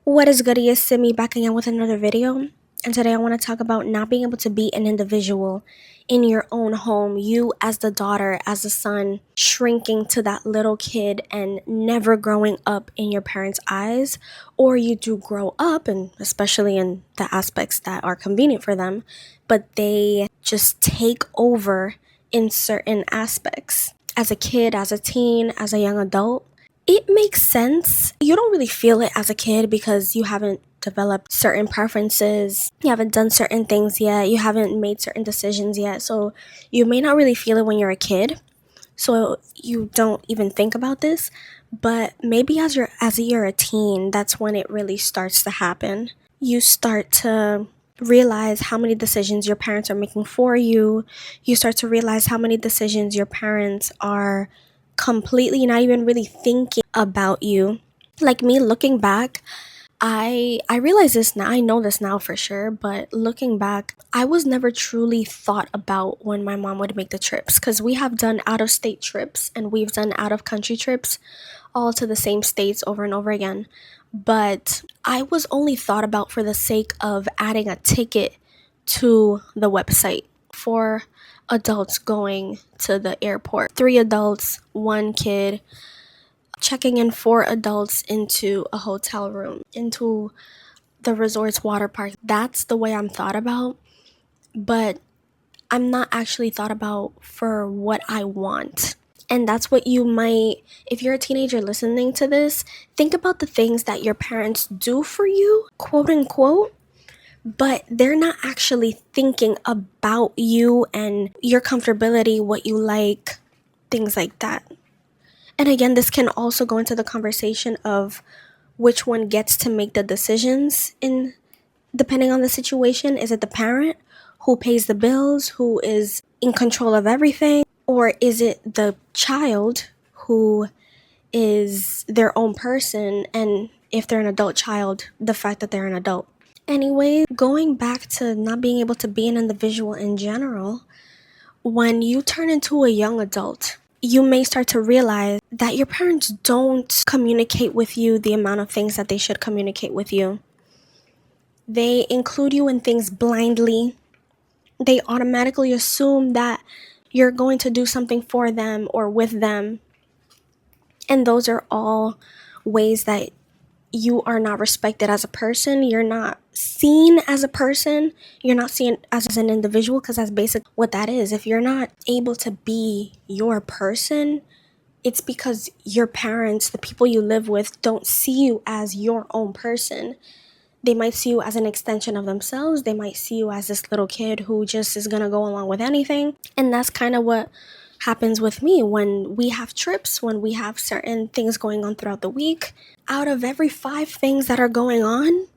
What is good? It's Simi back again with another video. And today I want to talk about not being able to be an individual in your own home. You as the daughter, as the son, shrinking to that little kid and never growing up in your parents' eyes. Or you do grow up, and especially in the aspects that are convenient for them, but they just take over in certain aspects. As a kid, as a teen, as a young adult, it makes sense. You don't really feel it as a kid because you haven't developed certain preferences. You haven't done certain things yet. You haven't made certain decisions yet. So you may not really feel it when you're a kid. So you don't even think about this. But maybe as you're a teen, that's when it really starts to happen. You start to realize how many decisions your parents are making for you. You start to realize how many decisions your parents are completely not even really thinking about you. Like me looking back, I realize this now. I know this now for sure, but looking back, I was never truly thought about when my mom would make the trips, because we have done out of state trips and we've done out of country trips all to the same states over and over again. But I was only thought about for the sake of adding a ticket to the website for adults going to the airport. 3 adults, 1 kid, checking in 4 adults into a hotel room, into the resort's water park. That's the way I'm thought about, but I'm not actually thought about for what I want. And that's what you might, if you're a teenager listening to this, think about the things that your parents do for you, quote unquote, but they're not actually thinking about you and your comfortability, what you like, things like that. And again, this can also go into the conversation of which one gets to make the decisions in depending on the situation. Is it the parent who pays the bills, who is in control of everything? Or is it the child who is their own person, and if they're an adult child, the fact that they're an adult? Anyway, going back to not being able to be an individual in general, when you turn into a young adult, you may start to realize that your parents don't communicate with you the amount of things that they should communicate with you. They include you in things blindly. They automatically assume that you're going to do something for them or with them. And those are all ways that you are not respected as a person. You're not seen as a person. You're not seen as an individual, because that's basically what that is. If you're not able to be your person, it's because your parents, the people you live with, don't see you as your own person. They might see you as an extension of themselves. They might see you as this little kid who just is going to go along with anything. And that's kind of what happens with me when we have trips, when we have certain things going on throughout the week. Out of every 5 things that are going on,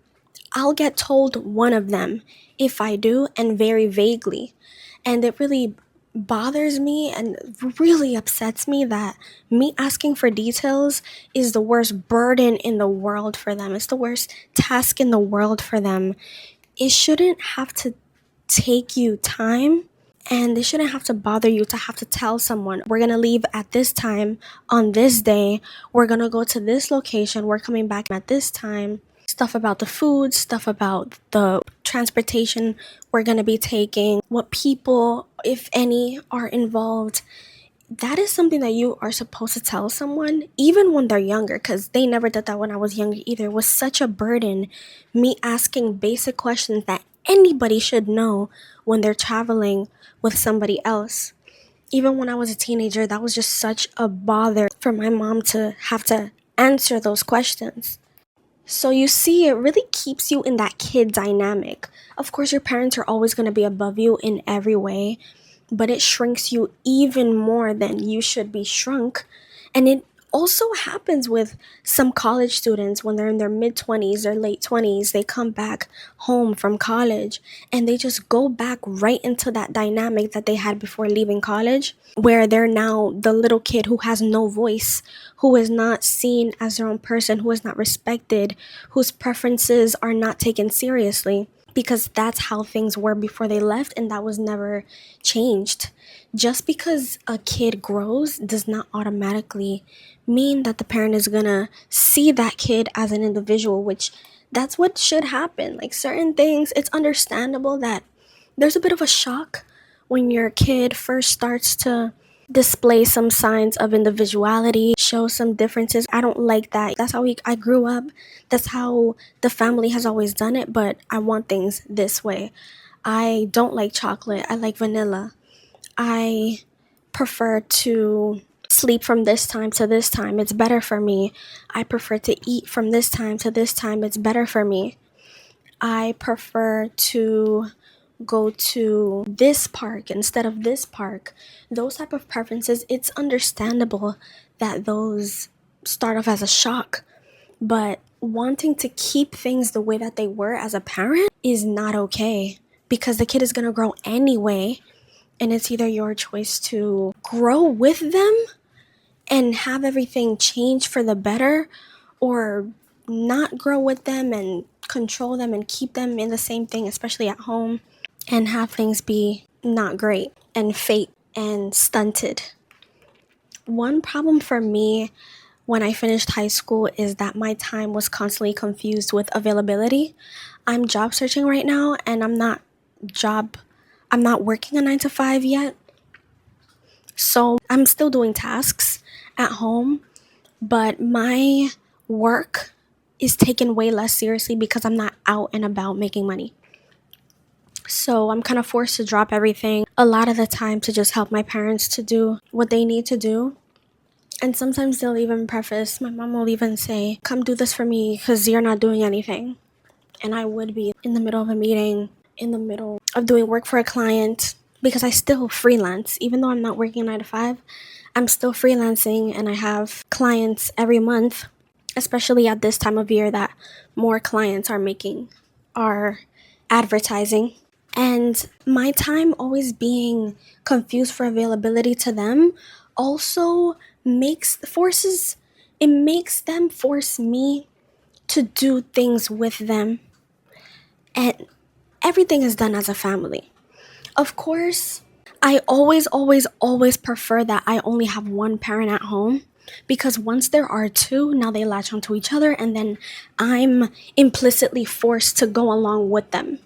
I'll get told one of them, if I do, and very vaguely. And it really bothers me and really upsets me that me asking for details is the worst burden in the world for them. It's the worst task in the world for them. It shouldn't have to take you time, and they shouldn't have to bother you to have to tell someone, we're going to leave at this time on this day. We're going to go to this location. We're coming back at this time. Stuff about the food, stuff about the transportation we're going to be taking, what people, if any, are involved. That is something that you are supposed to tell someone, even when they're younger, because they never did that when I was younger either. It was such a burden, me asking basic questions that anybody should know when they're traveling with somebody else. Even when I was a teenager, that was just such a bother for my mom to have to answer those questions. So you see, it really keeps you in that kid dynamic. Of course, your parents are always going to be above you in every way, but it shrinks you even more than you should be shrunk. And it also happens with some college students when they're in their mid-20s or late 20s. They come back home from college and they just go back right into that dynamic that they had before leaving college, where they're now the little kid who has no voice, who is not seen as their own person, who is not respected, whose preferences are not taken seriously, because that's how things were before they left, and that was never changed. Just because a kid grows does not automatically mean that the parent is gonna see that kid as an individual, which That's what should happen. Like certain things, it's understandable that there's a bit of a shock when your kid first starts to display some signs of individuality, show some differences. I don't like that. That's how I grew up. That's how the family has always done it, but I want things this way. I don't like chocolate. I like vanilla. I prefer to sleep from this time to this time. It's better for me. I prefer to eat from this time to this time. It's better for me. I prefer to go to this park instead of this park. Those type of preferences, it's understandable that those start off as a shock, but wanting to keep things the way that they were as a parent is not okay because the kid is going to grow anyway, and it's either your choice to grow with them and have everything change for the better, or not grow with them and control them and keep them in the same thing, especially at home, and have things be not great and fake and stunted. One problem for me when I finished high school is that my time was constantly confused with availability. I'm job searching right now, and I'm not working a 9 to 5 yet. So I'm still doing tasks at home, but my work is taken way less seriously because I'm not out and about making money. So I'm kind of forced to drop everything a lot of the time to just help my parents to do what they need to do. And sometimes they'll even preface, my mom will even say, come do this for me because you're not doing anything. And I would be in the middle of a meeting, in the middle of doing work for a client, because I still freelance. Even though I'm not working 9 to 5, I'm still freelancing and I have clients every month, especially at this time of year that more clients are advertising. And my time always being confused for availability to them also makes them force me to do things with them. And everything is done as a family. Of course, I always prefer that I only have one parent at home, because once there are two, now they latch onto each other and then I'm implicitly forced to go along with them.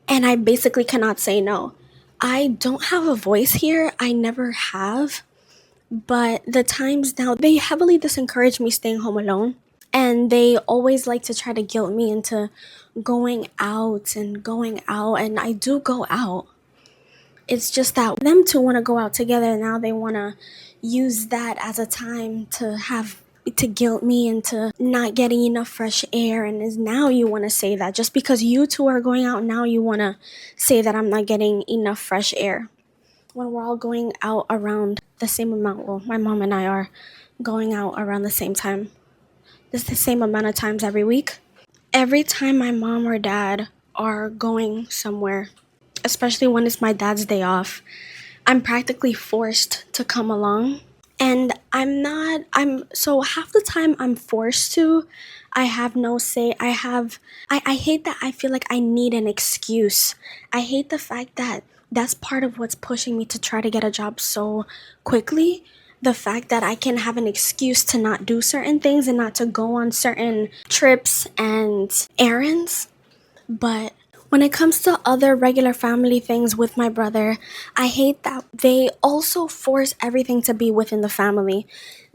And I basically cannot say no. I don't have a voice here. I never have. But the times now, they heavily disencourage me staying home alone. And they always like to try to guilt me into going out and going out. And I do go out. It's just that them two want to go out together. Now they want to use that as a time to guilt me into not getting enough fresh air. And is now you want to say that just because you two are going out, now you want to say that I'm not getting enough fresh air when we're all going out around the same amount. Well, my mom and I are going out around the same time. It's the same amount of times every week. Every time my mom or dad are going somewhere, especially when it's my dad's day off, I'm practically forced to come along. And so half the time I'm forced to, I have no say. I hate that I feel like I need an excuse. I hate the fact that that's part of what's pushing me to try to get a job so quickly. The fact that I can have an excuse to not do certain things and not to go on certain trips and errands. But when it comes to other regular family things with my brother, I hate that they also force everything to be within the family.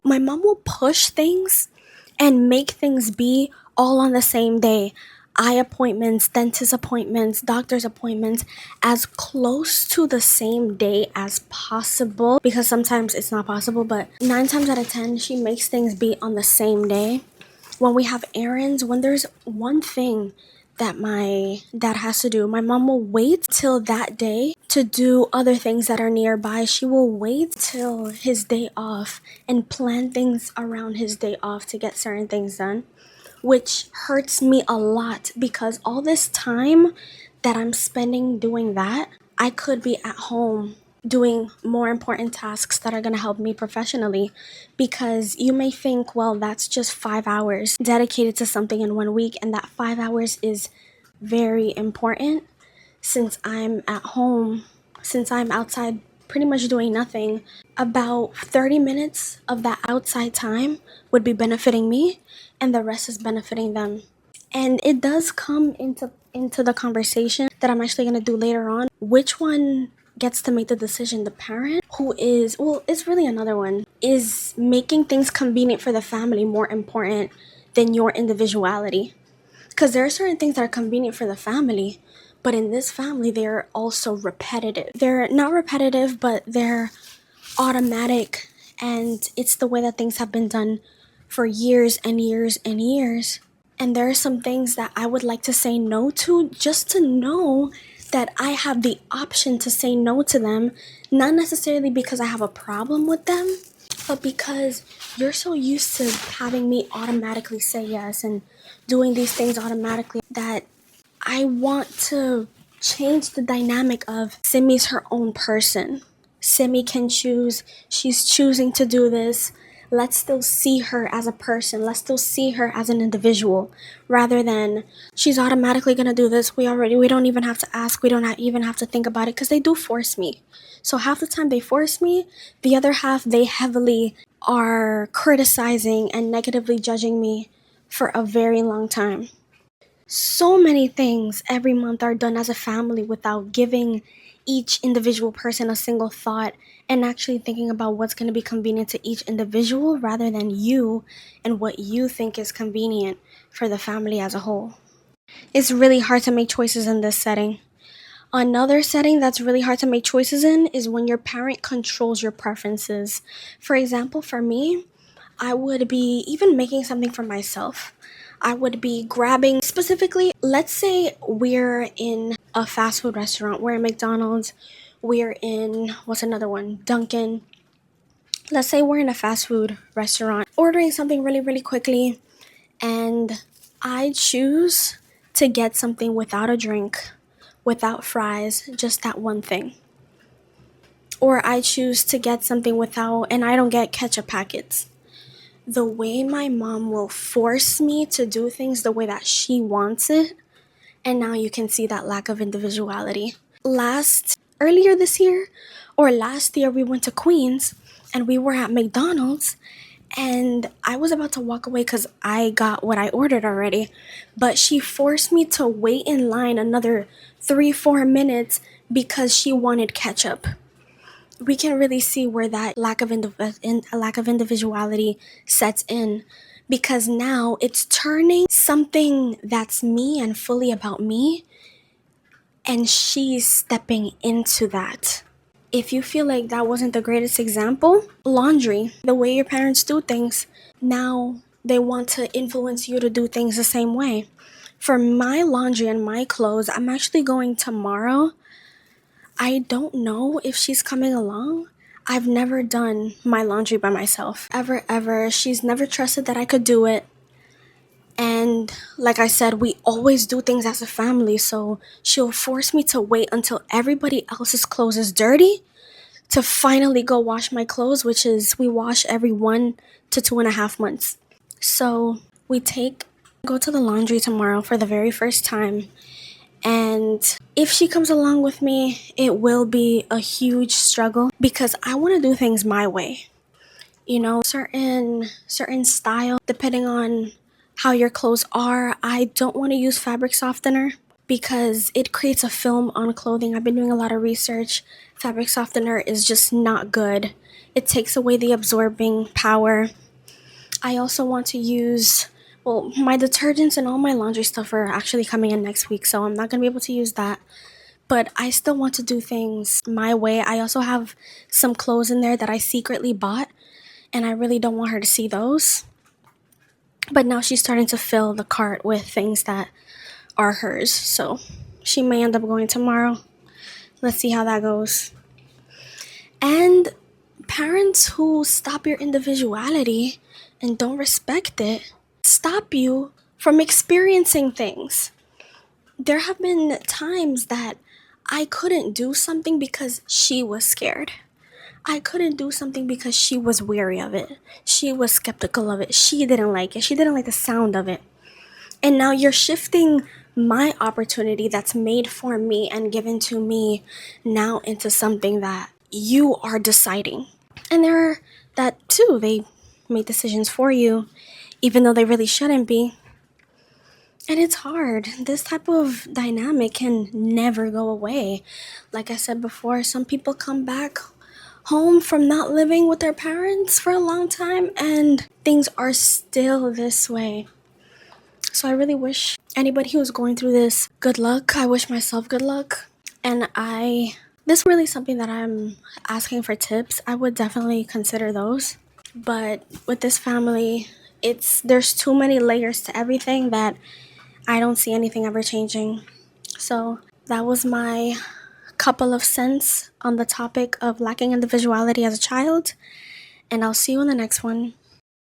My mom will push things and make things be all on the same day. Eye appointments, dentist appointments, doctor's appointments, as close to the same day as possible, because sometimes it's not possible, but 9 times out of 10, she makes things be on the same day. When we have errands, when there's one thing that my dad has to do, my mom will wait till that day to do other things that are nearby. She will wait till his day off and plan things around his day off to get certain things done, which hurts me a lot because all this time that I'm spending doing that, I could be at home doing more important tasks that are going to help me professionally. Because you may think, well, that's just 5 hours dedicated to something in 1 week, and that 5 hours is very important. Since I'm at home, since I'm outside pretty much doing nothing, about 30 minutes of that outside time would be benefiting me, and the rest is benefiting them. And it does come into the conversation that I'm actually going to do later on. Which one gets to make the decision? The parent, who is, well, it's really another one. Is making things convenient for the family more important than your individuality? Because there are certain things that are convenient for the family, but in this family, they're also repetitive. They're not repetitive, but they're automatic, and it's the way that things have been done for years and years and years. And there are some things that I would like to say no to, just to know that I have the option to say no to them, not necessarily because I have a problem with them, but because you're so used to having me automatically say yes and doing these things automatically that I want to change the dynamic of Simi's her own person. Simi can choose. She's choosing to do this. Let's still see her as a person. Let's still see her as an individual rather than she's automatically going to do this. We don't even have to ask. We don't even have to think about it because they do force me. So half the time they force me, the other half they heavily are criticizing and negatively judging me for a very long time. So many things every month are done as a family without giving each individual person a single thought and actually thinking about what's going to be convenient to each individual rather than you and what you think is convenient for the family as a whole. It's really hard to make choices in this setting. Another setting that's really hard to make choices in is when your parent controls your preferences. For example, for me, I would be even making something for myself. I would be grabbing specifically, let's say we're in a fast food restaurant. We're in McDonald's. We're in, what's another one? Dunkin'. Let's say we're in a fast food restaurant, ordering something really, really quickly, and I choose to get something without a drink, without fries, just that one thing. Or I choose to get something without, and I don't get ketchup packets. The way my mom will force me to do things the way that she wants it, and now you can see that lack of individuality. Earlier this year, or last year, we went to Queens, and we were at McDonald's, and I was about to walk away because I got what I ordered already, but she forced me to wait in line another 3-4 minutes because she wanted ketchup. We can really see where that lack of individuality sets in, because now it's turning something that's me and fully about me, and she's stepping into that. If you feel like that wasn't the greatest example, laundry, the way your parents do things, now they want to influence you to do things the same way. For my laundry and my clothes, I'm actually going tomorrow. I don't know if she's coming along. I've never done my laundry by myself. Ever. She's never trusted that I could do it. And like I said, we always do things as a family, so she'll force me to wait until everybody else's clothes is dirty to finally go wash my clothes, which is we wash every 1 to 2.5 months. So go to the laundry tomorrow for the very first time. And if she comes along with me, it will be a huge struggle because I want to do things my way. You know, certain style, depending on how your clothes are. I don't want to use fabric softener because it creates a film on clothing. I've been doing a lot of research. Fabric softener is just not good. It takes away the absorbing power. I also want to use, well, my detergents and all my laundry stuff are actually coming in next week, so I'm not going to be able to use that. But I still want to do things my way. I also have some clothes in there that I secretly bought, and I really don't want her to see those. But now she's starting to fill the cart with things that are hers, so she may end up going tomorrow. Let's see how that goes. And parents who stop your individuality and don't respect it stop you from experiencing things. There have been times that I couldn't do something because she was scared. I couldn't do something because she was wary of it. She was skeptical of it. She didn't like it. She didn't like the sound of it. And now you're shifting my opportunity that's made for me and given to me now into something that you are deciding. And there are that too. They make decisions for you, even though they really shouldn't be. And it's hard. This type of dynamic can never go away. Like I said before, some people come back home from not living with their parents for a long time and things are still this way. So I really wish anybody who's going through this good luck. I wish myself good luck. And this is really something that I'm asking for tips. I would definitely consider those. But with this family, there's too many layers to everything that I don't see anything ever changing. So that was my couple of cents on the topic of lacking individuality as a child. And I'll see you in the next one.